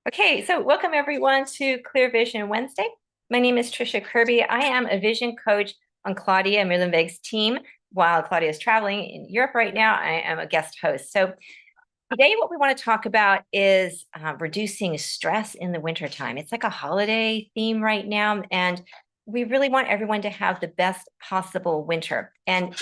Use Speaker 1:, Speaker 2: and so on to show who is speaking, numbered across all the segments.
Speaker 1: Okay, so welcome everyone to Clear Vision Wednesday. My name is Trisha Kirby. I am a vision coach on Claudia Mirlenweg's team. While Claudia is traveling in Europe right now, I am a guest host. So today what we want to talk about is reducing stress in the wintertime. It's like a holiday theme right now, and we really want everyone to have the best possible winter. And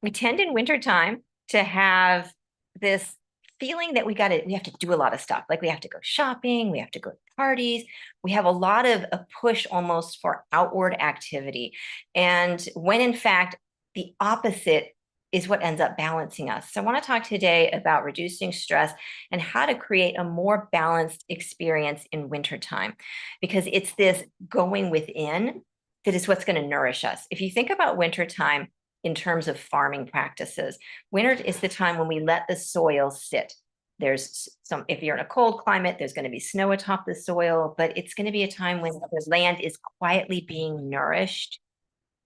Speaker 1: we tend in wintertime to have this feeling that we have to do a lot of stuff. Like we have to go shopping, we have to go to parties. We have a lot of a push almost for outward activity. And when in fact, the opposite is what ends up balancing us. So I want to talk today about reducing stress and how to create a more balanced experience in wintertime, because it's this going within that is what's going to nourish us. If you think about wintertime, in terms of farming practices, winter is the time when we let the soil sit. There's some, if you're in a cold climate, there's going to be snow atop the soil, but it's going to be a time when the land is quietly being nourished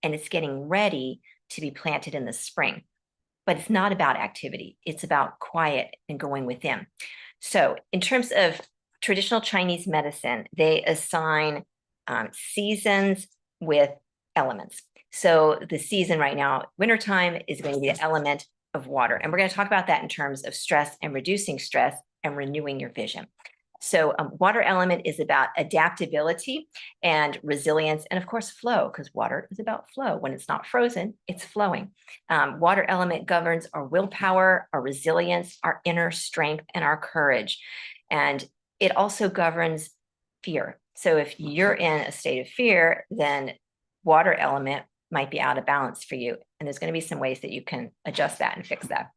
Speaker 1: and it's getting ready to be planted in the spring. But it's not about activity. It's about quiet and going within. So in terms of traditional Chinese medicine, they assign seasons with elements. So the season right now, wintertime, is going to be the element of water. And we're going to talk about that in terms of stress and reducing stress and renewing your vision. So water element is about adaptability and resilience, and of course, flow, because water is about flow. When it's not frozen, it's flowing. Water element governs our willpower, our resilience, our inner strength, and our courage. And it also governs fear. So if you're in a state of fear, then water element might be out of balance for you. And there's going to be some ways that you can adjust that and fix that.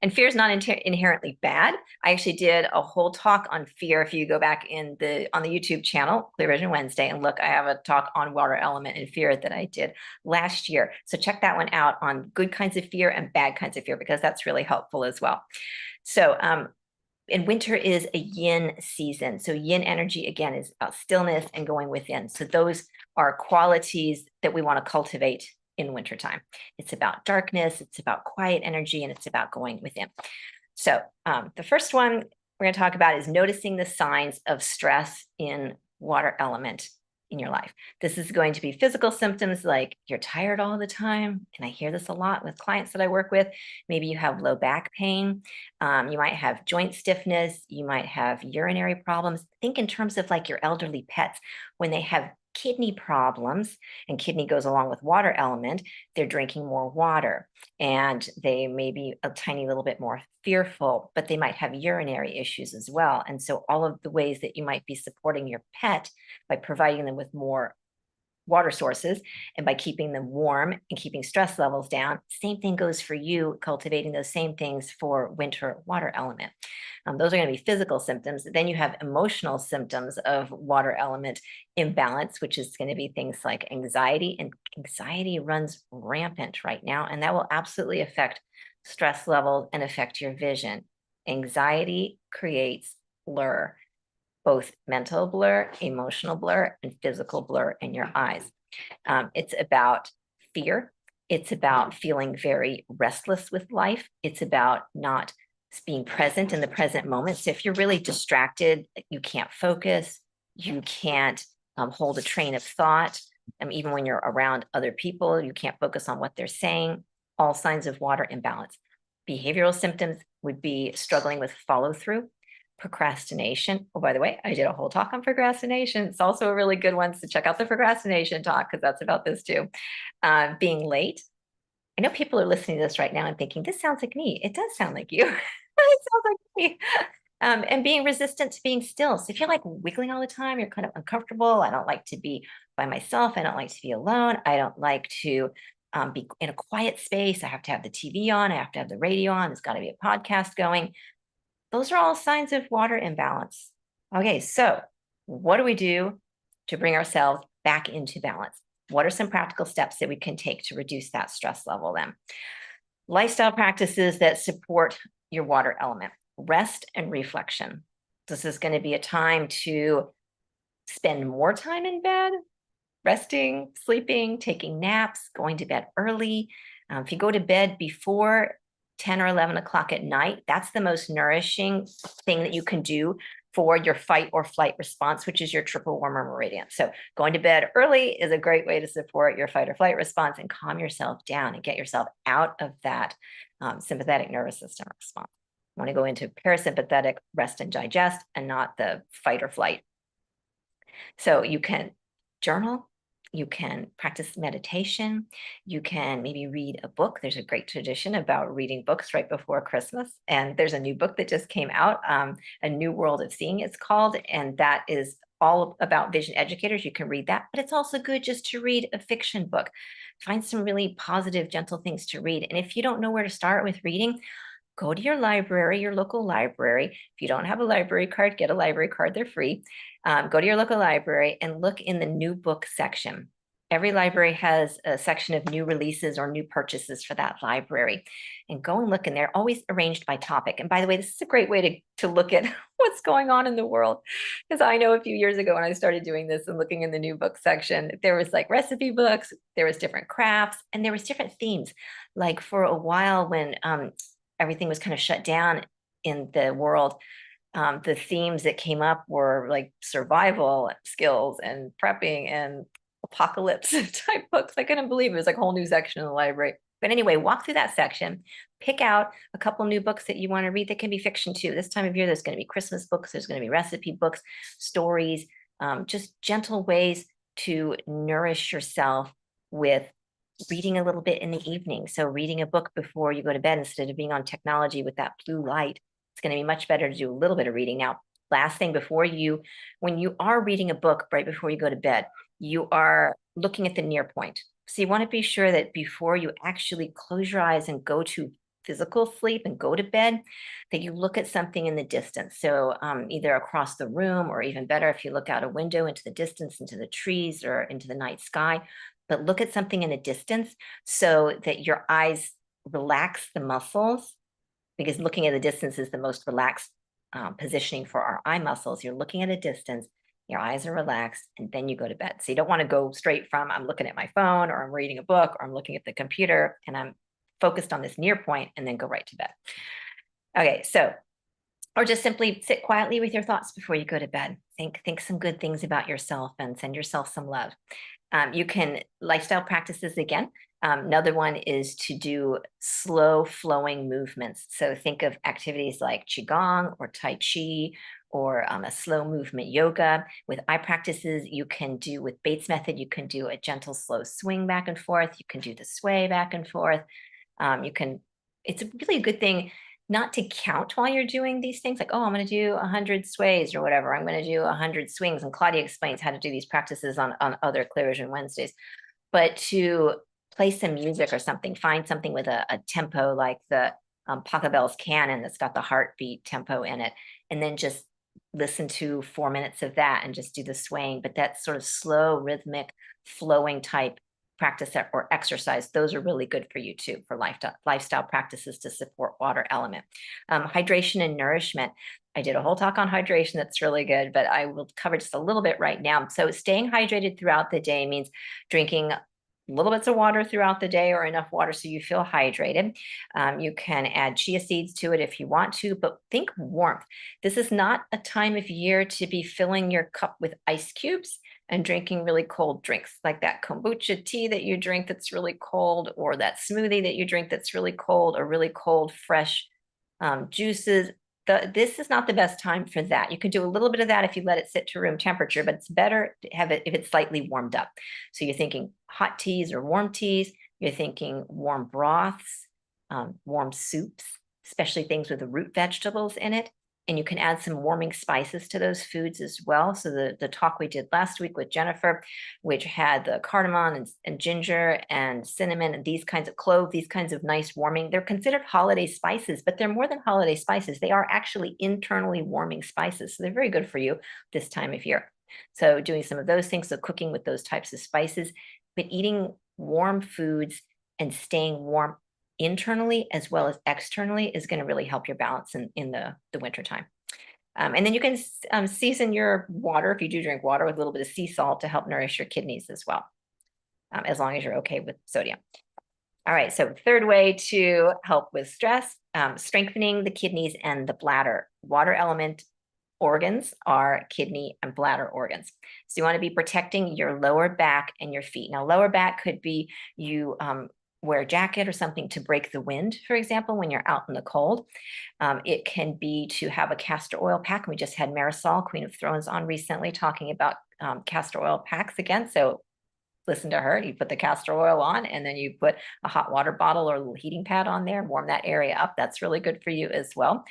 Speaker 1: And fear is not inherently bad. I actually did a whole talk on fear. If you go back on the YouTube channel, Clear Vision Wednesday, and look, I have a talk on water element and fear that I did last year. So check that one out on good kinds of fear and bad kinds of fear, because that's really helpful as well. So and winter is a yin season. So yin energy, again, is about stillness and going within. So those are qualities that we want to cultivate in wintertime. It's about darkness, it's about quiet energy, and it's about going within. So the first one we're going to talk about is noticing the signs of stress in water element in your life. This is going to be physical symptoms like you're tired all the time. And I hear this a lot with clients that I work with. Maybe you have low back pain. You might have joint stiffness. You might have urinary problems. Think in terms of like your elderly pets. When they have kidney problems, and kidney goes along with water element, they're drinking more water and they may be a tiny little bit more fearful, but they might have urinary issues as well. And so all of the ways that you might be supporting your pet by providing them with more water sources and by keeping them warm and keeping stress levels down, same thing goes for you, cultivating those same things for winter water element. Those are going to be physical symptoms. Then you have emotional symptoms of water element imbalance, which is going to be things like anxiety, and anxiety runs rampant right now, and that will absolutely affect stress levels and affect your vision. Anxiety creates blur, both mental blur, emotional blur, and physical blur in your eyes. It's about fear. It's about feeling very restless with life. It's about not being present in the present moment. So if you're really distracted, you can't focus, you can't hold a train of thought. Even when you're around other people, you can't focus on what they're saying. All signs of water imbalance. Behavioral symptoms would be struggling with follow through, procrastination. Oh, by the way, I did a whole talk on procrastination. It's also a really good one. So check out the procrastination talk, because that's about this too. Being late. I know people are listening to this right now and thinking, this sounds like me. It does sound like you. It sounds like me. And being resistant to being still. So if you're like wiggling all the time, you're kind of uncomfortable. I don't like to be by myself. I don't like to be alone. I don't like to be in a quiet space. I have to have the TV on. I have to have the radio on. There's got to be a podcast going. Those are all signs of water imbalance. Okay, so what do we do to bring ourselves back into balance? What are some practical steps that we can take to reduce that stress level then? Lifestyle practices that support your water element. Rest and reflection. This is going to be a time to spend more time in bed, resting, sleeping, taking naps, going to bed early. If you go to bed before 10 or 11 o'clock at night, that's the most nourishing thing that you can do for your fight or flight response, which is your triple warmer meridian. So going to bed early is a great way to support your fight or flight response and calm yourself down and get yourself out of that sympathetic nervous system response. You want to go into parasympathetic rest and digest and not the fight or flight. So you can journal, you can practice meditation, you can maybe read a book. There's a great tradition about reading books right before Christmas. And there's a new book that just came out, A New World of Seeing, it's called. And that is all about vision educators. You can read that, but it's also good just to read a fiction book. Find some really positive, gentle things to read. And if you don't know where to start with reading, go to your library, your local library. If you don't have a library card, get a library card, they're free. Go to your local library and look in the new book section. Every library has a section of new releases or new purchases for that library. And go and look, and they're always arranged by topic. And by the way, this is a great way to look at what's going on in the world. Because I know a few years ago when I started doing this and looking in the new book section, there was like recipe books, there was different crafts, and there was different themes. Like for a while when everything was kind of shut down in the world, the themes that came up were like survival skills and prepping and apocalypse type books. I couldn't believe it was like a whole new section in the library. But anyway, walk through that section, pick out a couple new books that you want to read that can be fiction too. This time of year, there's going to be Christmas books, there's going to be recipe books, stories, just gentle ways to nourish yourself with reading a little bit in the evening. So reading a book before you go to bed instead of being on technology with that blue light, it's going to be much better to do a little bit of reading. Now, last thing when you are reading a book right before you go to bed, you are looking at the near point. So you want to be sure that before you actually close your eyes and go to physical sleep and go to bed, that you look at something in the distance. So either across the room, or even better, if you look out a window into the distance, into the trees or into the night sky, but look at something in the distance so that your eyes relax the muscles, because looking at the distance is the most relaxed positioning for our eye muscles. You're looking at a distance, your eyes are relaxed, and then you go to bed. So you don't want to go straight from I'm looking at my phone or I'm reading a book or I'm looking at the computer and I'm focused on this near point and then go right to bed. Okay, so, or just simply sit quietly with your thoughts before you go to bed. Think some good things about yourself and send yourself some love. You can lifestyle practices again. Another one is to do slow flowing movements. So think of activities like Qigong or Tai Chi or a slow movement yoga. With eye practices, you can do with Bates method, you can do a gentle slow swing back and forth. You can do the sway back and forth. It's a really good thing not to count while you're doing these things, like, oh, I'm going to do 100 sways or whatever. I'm going to do 100 swings. And Claudia explains how to do these practices on other Clear Vision Wednesdays. But to play some music or something, find something with a tempo like the Pachelbel's Canon that's got the heartbeat tempo in it, and then just listen to 4 minutes of that and just do the swaying. But that sort of slow, rhythmic, flowing type practice or exercise, those are really good for you too, for lifestyle practices to support water element. Hydration and nourishment. I did a whole talk on hydration that's really good, but I will cover just a little bit right now. So staying hydrated throughout the day means drinking little bits of water throughout the day, or enough water so you feel hydrated. You can add chia seeds to it if you want to, but think warmth. This is not a time of year to be filling your cup with ice cubes and drinking really cold drinks, like that kombucha tea that you drink that's really cold, or that smoothie that you drink that's really cold, or really cold fresh juices. This is not the best time for that. You can do a little bit of that if you let it sit to room temperature, but it's better to have it if it's slightly warmed up. So you're thinking hot teas or warm teas, you're thinking warm broths, warm soups, especially things with the root vegetables in it. And you can add some warming spices to those foods as well. So the talk we did last week with Jennifer, which had the cardamom and ginger and cinnamon and these kinds of clove, these kinds of nice warming, they're considered holiday spices, but they're more than holiday spices. They are actually internally warming spices. So they're very good for you this time of year. So doing some of those things, so cooking with those types of spices, but eating warm foods and staying warm internally as well as externally is going to really help your balance in the winter time. And then you can season your water, if you do drink water, with a little bit of sea salt to help nourish your kidneys as well, as long as you're okay with sodium. All right, so third way to help with stress, strengthening the kidneys and the bladder. Water element organs are kidney and bladder organs. So you want to be protecting your lower back and your feet. Now, lower back could be you wear a jacket or something to break the wind, for example, when you're out in the cold. It can be to have a castor oil pack. We just had Marisol, Queen of Thrones, on recently talking about castor oil packs again. So listen to her. You put the castor oil on, and then you put a hot water bottle or a little heating pad on there, warm that area up. That's really good for you as well.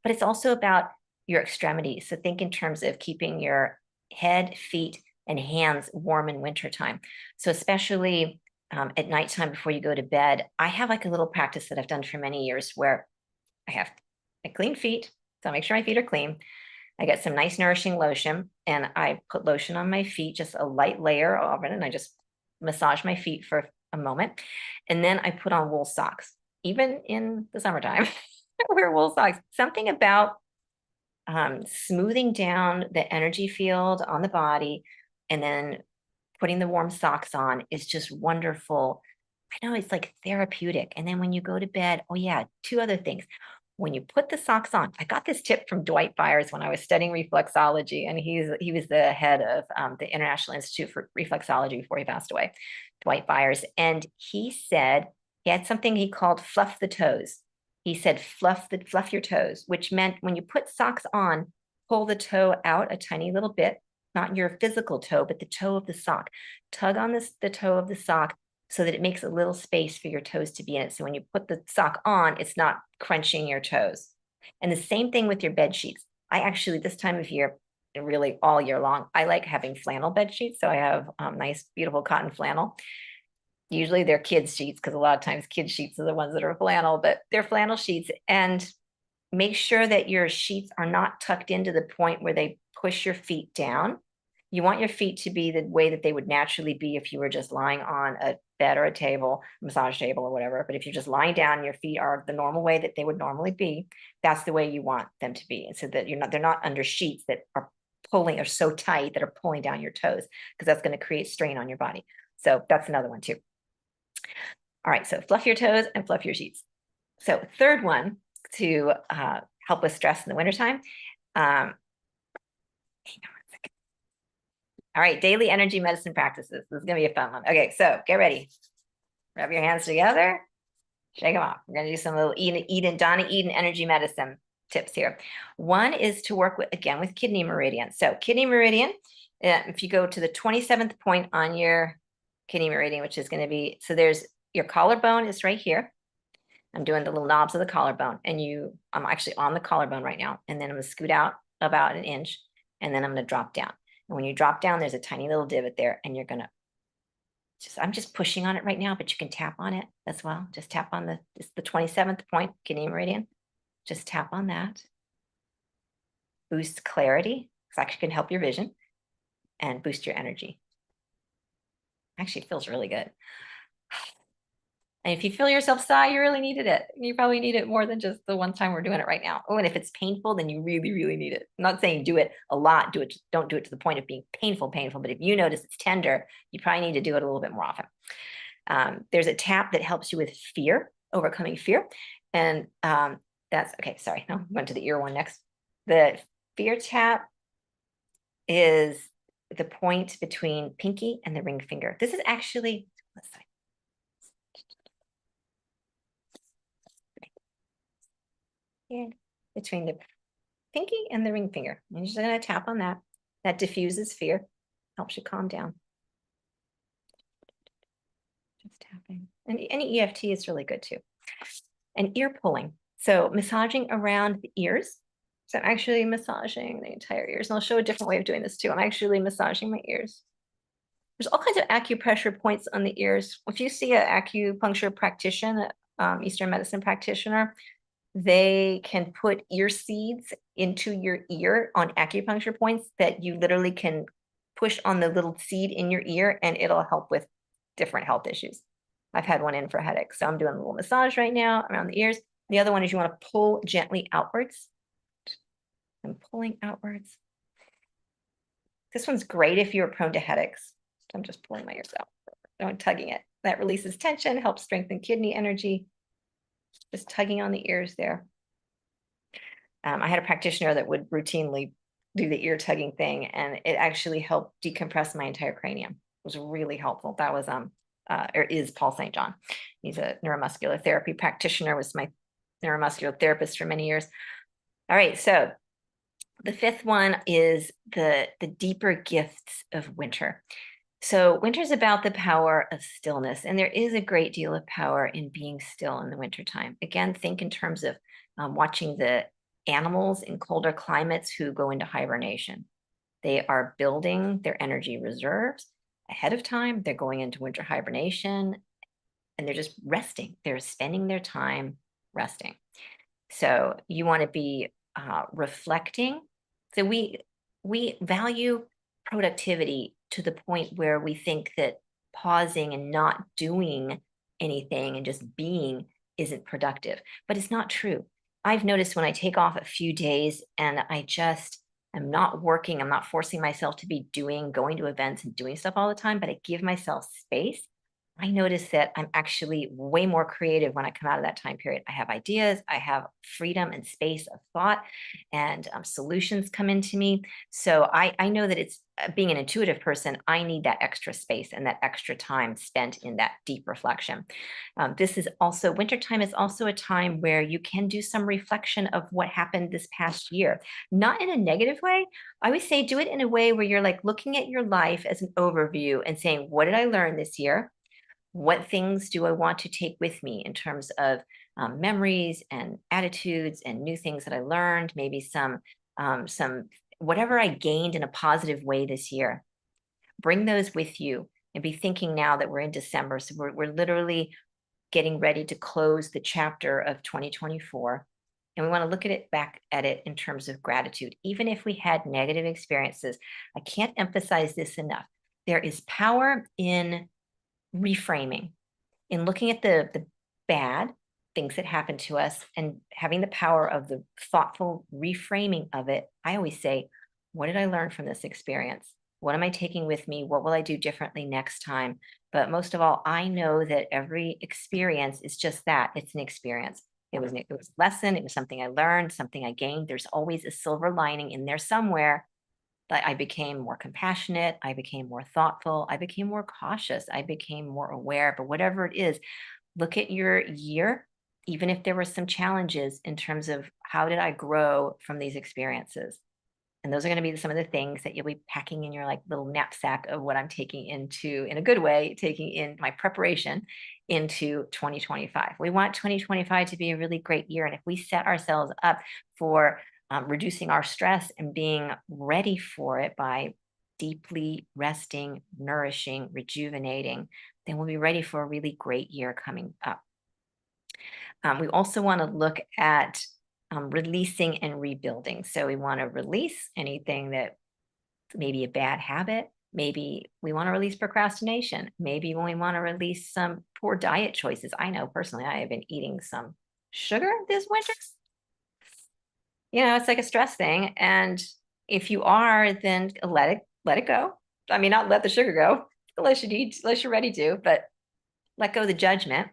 Speaker 1: But it's also about your extremities. So think in terms of keeping your head, feet, and hands warm in wintertime. So especially at nighttime before you go to bed, I have like a little practice that I've done for many years where I have clean feet. So I make sure my feet are clean. I get some nice nourishing lotion, and I put lotion on my feet, just a light layer of it, and I just massage my feet for a moment. And then I put on wool socks. Even in the summertime, I wear wool socks. Something about smoothing down the energy field on the body and then putting the warm socks on is just wonderful. I know it's like therapeutic. And then when you go to bed, oh yeah, two other things. When you put the socks on, I got this tip from Dwight Byers when I was studying reflexology, and he was the head of the International Institute for Reflexology before he passed away, Dwight Byers. And he said he had something he called fluff the toes. He said fluff your toes, which meant when you put socks on, pull the toe out a tiny little bit, not your physical toe, but the toe of the sock. Tug on the toe of the sock so that it makes a little space for your toes to be in it. So when you put the sock on, it's not crunching your toes. And the same thing with your bed sheets. I actually, this time of year, really all year long, I like having flannel bed sheets. So I have nice, beautiful cotton flannel. Usually they're kids sheets, because a lot of times kids sheets are the ones that are flannel, but they're flannel sheets. And make sure that your sheets are not tucked into the point where they push your feet down. You want your feet to be the way that they would naturally be if you were just lying on a bed or a table, massage table or whatever. But if you're just lying down, your feet are the normal way that they would normally be. That's the way you want them to be. And so that they're not under sheets that are pulling or so tight that are pulling down your toes, because that's going to create strain on your body. So that's another one too. All right, so fluff your toes and fluff your sheets. So third one to help with stress in the wintertime. Hang on one second. All right, daily energy medicine practices. This is going to be a fun one. Okay, so get ready. Rub your hands together. Shake them off. We're going to do some little Donna Eden energy medicine tips here. One is to work with, again, with kidney meridian. So kidney meridian, if you go to the 27th point on your kidney meridian, which is going to be, so there's your collarbone is right here. I'm doing the little knobs of the collarbone, and I'm actually on the collarbone right now. And then I'm going to scoot out about an inch, and then I'm going to drop down. And when you drop down, there's a tiny little divot there, and you're going to I'm just pushing on it right now, but you can tap on it as well. Just tap on the 27th point, kidney meridian. Just tap on that. Boost clarity, because actually can help your vision, and boost your energy. Actually, it feels really good. And if you feel yourself sigh, you really needed it. You probably need it more than just the one time we're doing it right now. Oh, and if it's painful, then you really, really need it. I'm not saying do it a lot. Don't do it to the point of being painful. But if you notice it's tender, you probably need to do it a little bit more often. There's a tap that helps you with fear, overcoming fear. And that's, okay, sorry, no, I'm going to the ear one next. The fear tap is the point between pinky and the ring finger. This is actually, let's see. Between the pinky and the ring finger. I'm just going to tap on that. That diffuses fear, helps you calm down. Just tapping. And any EFT is really good too. And ear pulling. So massaging around the ears. So I'm actually massaging the entire ears. And I'll show a different way of doing this too. I'm actually massaging my ears. There's all kinds of acupressure points on the ears. If you see an acupuncture practitioner, Eastern medicine practitioner, they can put ear seeds into your ear on acupuncture points that you literally can push on the little seed in your ear, and it'll help with different health issues. I've had one in for headaches. So I'm doing a little massage right now around the ears. The other one is you want to pull gently outwards. I'm pulling outwards. This one's great if you're prone to headaches. I'm just pulling my ears out. I'm tugging it. That releases tension, helps strengthen kidney energy. Just tugging on the ears there. I had a practitioner that would routinely do the ear tugging thing, and it actually helped decompress my entire cranium. It was really helpful. That was or is Paul St. John. He's a neuromuscular therapy practitioner, was my neuromuscular therapist for many years. All right, so the fifth one is the deeper gifts of winter. So winter's about the power of stillness, and there is a great deal of power in being still in the wintertime. Again, think in terms of watching the animals in colder climates who go into hibernation. They are building their energy reserves ahead of time. They're going into winter hibernation, and they're just resting. They're spending their time resting. So you want to be reflecting. So we value productivity to the point where we think that pausing and not doing anything and just being isn't productive, but it's not true. I've noticed when I take off a few days and I just am not working, I'm not forcing myself to be going to events and doing stuff all the time, but I give myself space. I notice that I'm actually way more creative when I come out of that time period. I have ideas, I have freedom and space of thought, and solutions come into me. So I know that it's being an intuitive person, I need that extra space and that extra time spent in that deep reflection. This is also, wintertime is also a time where you can do some reflection of what happened this past year, not in a negative way. I would say do it in a way where you're like looking at your life as an overview and saying, what did I learn this year? What things do I want to take with me in terms of memories and attitudes and new things that I learned, maybe some whatever I gained in a positive way this year. Bring those with you and be thinking now that we're in December. So we're literally getting ready to close the chapter of 2024. And we want to look at it back at it in terms of gratitude. Even if we had negative experiences, I can't emphasize this enough. There is power in reframing, in looking at the bad things that happen to us and having the power of the thoughtful reframing of it. I always say, what did I learn from this experience? What am I taking with me? What will I do differently next time? But most of all, I know that every experience is just that. It's an experience. It was a lesson. It was something I learned, something I gained. There's always a silver lining in there somewhere. I became more compassionate, I became more thoughtful, I became more cautious, I became more aware. But whatever it is, look at your year, even if there were some challenges in terms of how did I grow from these experiences? And those are going to be some of the things that you'll be packing in your like little knapsack of what I'm taking into, in a good way, taking in my preparation into 2025. We want 2025 to be a really great year. And if we set ourselves up for reducing our stress and being ready for it by deeply resting, nourishing, rejuvenating, then we'll be ready for a really great year coming up. We also want to look at releasing and rebuilding. So we want to release anything that maybe a bad habit. Maybe we want to release procrastination. Maybe when we want to release some poor diet choices. I know personally, I have been eating some sugar this winter. You know, it's like a stress thing. And if you are, then let it go. I mean, not let the sugar go unless you're ready to, but let go of the judgment.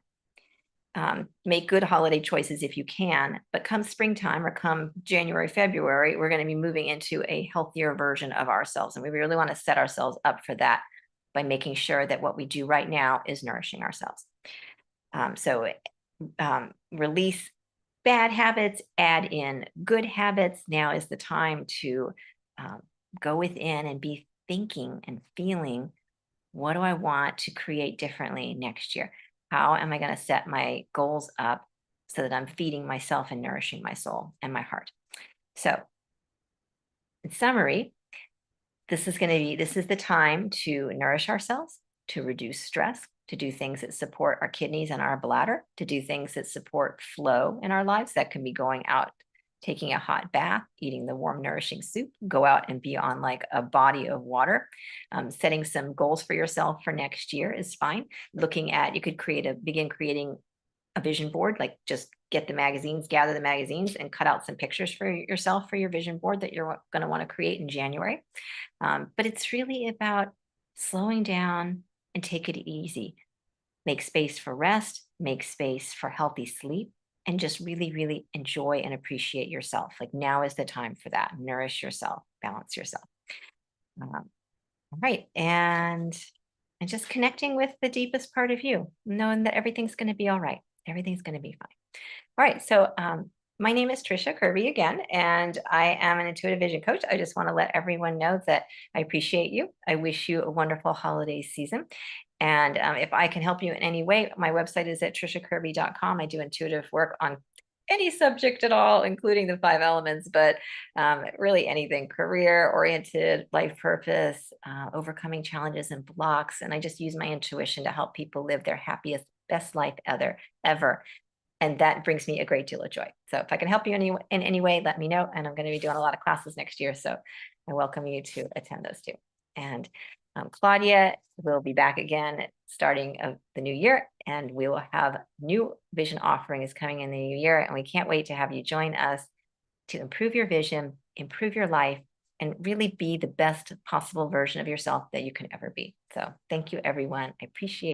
Speaker 1: Make good holiday choices if you can, but come springtime or come January, February, we're going to be moving into a healthier version of ourselves. And we really want to set ourselves up for that by making sure that what we do right now is nourishing ourselves. Release bad habits, add in good habits. Now is the time to go within and be thinking and feeling, what do I want to create differently next year? How am I going to set my goals up so that I'm feeding myself and nourishing my soul and my heart? So in summary, this is the time to nourish ourselves, to reduce stress, to do things that support our kidneys and our bladder, to do things that support flow in our lives. That can be going out, taking a hot bath, eating the warm, nourishing soup, go out and be on like a body of water. Setting some goals for yourself for next year is fine. Looking at, you could begin creating a vision board, like just get the magazines, gather the magazines and cut out some pictures for yourself for your vision board that you're going to want to create in January. But it's really about slowing down and take it easy. make space for rest, make space for healthy sleep, and just really, really enjoy and appreciate yourself. Like now is the time for that. Nourish yourself, balance yourself. All right. And just connecting with the deepest part of you, knowing that everything's going to be all right. Everything's going to be fine. All right. So my name is Trisha Kirby again, and I am an intuitive vision coach. I just want to let everyone know that I appreciate you. I wish you a wonderful holiday season. And if I can help you in any way, my website is at trishakirby.com. I do intuitive work on any subject at all, including the 5 elements, but really anything career oriented, life purpose, overcoming challenges and blocks. And I just use my intuition to help people live their happiest, best life ever. And that brings me a great deal of joy. So if I can help you in any way, let me know. And I'm going to be doing a lot of classes next year. So I welcome you to attend those too. And Claudia will be back again starting of the new year, and we will have new vision offerings coming in the new year. And we can't wait to have you join us to improve your vision, improve your life, and really be the best possible version of yourself that you can ever be. So thank you, everyone. I appreciate